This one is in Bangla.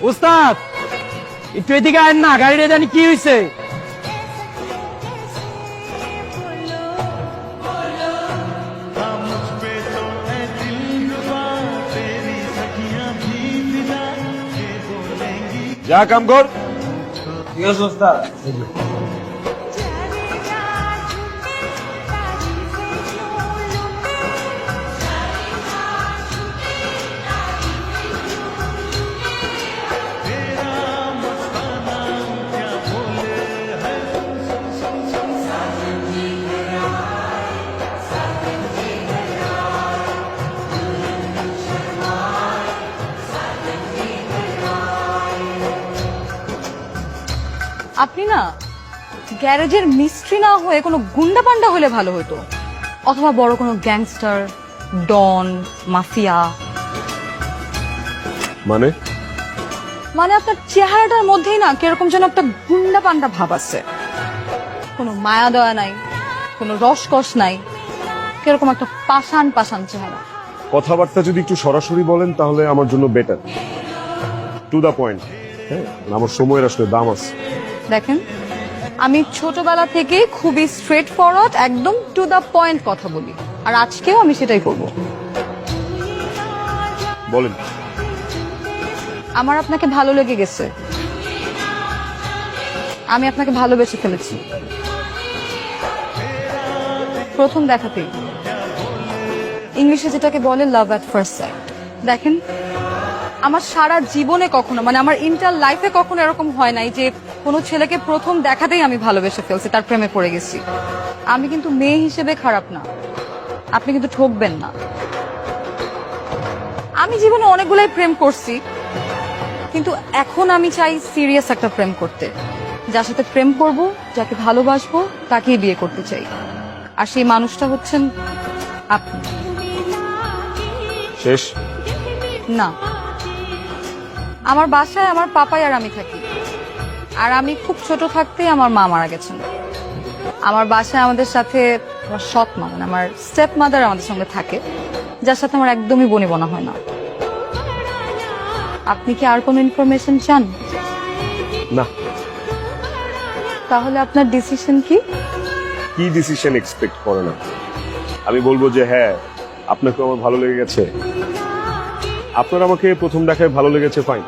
উস্তাদ একটু এদিকে আয় না, গাড়িটা জানি কি হয়েছে। যা কাম কর। ঠিক আছে উস্তাদ। আপনি না গ্যারেজের মিস্ত্রি না হয়ে কোনো গুন্ডা পান্ডা হলে ভালো হতো, অথবা বড় কোনো গ্যাংস্টার, ডন, মাফিয়া। মানে মানে আপনার চেহারাটার মধ্যেই না কিরকম যেন একটা গুন্ডা পান্ডা ভাব আছে। কোনো মায়া দয়া নাই, কোনো রসকস নাই, কিরকম একটা পাষাণ পাষাণ চেহারা। কথাবার্তা যদি একটু সরাসরি বলেন তাহলে আমার জন্য বেটার, টু দা পয়েন্ট। হ্যাঁ, আমার সময়ের আসলে দাম আছে। দেখেন, আমি ছোটবেলা থেকে খুবই স্ট্রেট ফরওয়ার্ড, একদম টু দা পয়েন্ট কথা বলি, আর আজকেও আমি সেটাই করব। বলেন। আমার আপনাকে ভালো লেগে গেছে, আমি আপনাকে ভালোবেসে ফেলেছি প্রথম দেখাতেই। ইংলিশে যেটাকে বলে লাভ অ্যাট ফার্স্ট সাইট। দেখেন, আমার সারা জীবনে কখনো, মানে আমার ইন্টার লাইফে কখনো এরকম হয় নাই যে কোনো ছেলেকে প্রথম দেখাতেই আমি ভালোবেসে ফেলছি, তার প্রেমে পড়ে গেছি। আমি কিন্তু মেয়ে হিসেবে খারাপ না, আপনি কিন্তু ঠকবেন না। আমি জীবনে অনেকগুলাই প্রেম করছি, কিন্তু এখন আমি চাই সিরিয়াস একটা প্রেম করতে। যার সাথে প্রেম করব, যাকে ভালোবাসবো, তাকেই বিয়ে করতে চাই। আর সেই মানুষটা হচ্ছেন আপনি। শেষ? না, আমার বাসায় আমার পাপাই আর আমি থাকি। আর আমি খুব ছোট থাকতেই আমার মা মারা গেছেন। আমার বাসায় আমাদের সাথে আমার সৎ মা, মানে আমার স্টেপ মাদার আমাদের সঙ্গে থাকে, যার সাথে আমার একদমই বনিবনা হয় না। আপনি কি আর কোনো ইনফরমেশন চান? না। তাহলে আপনার ডিসিশন কি? কি ডিসিশন এক্সপেক্ট করে না? আমি বলবো যে হ্যাঁ, আপনাকে আমার ভালো লেগে গেছে। আপনার আমাকে প্রথম দেখায় ভালো লেগেছে, ফাইন।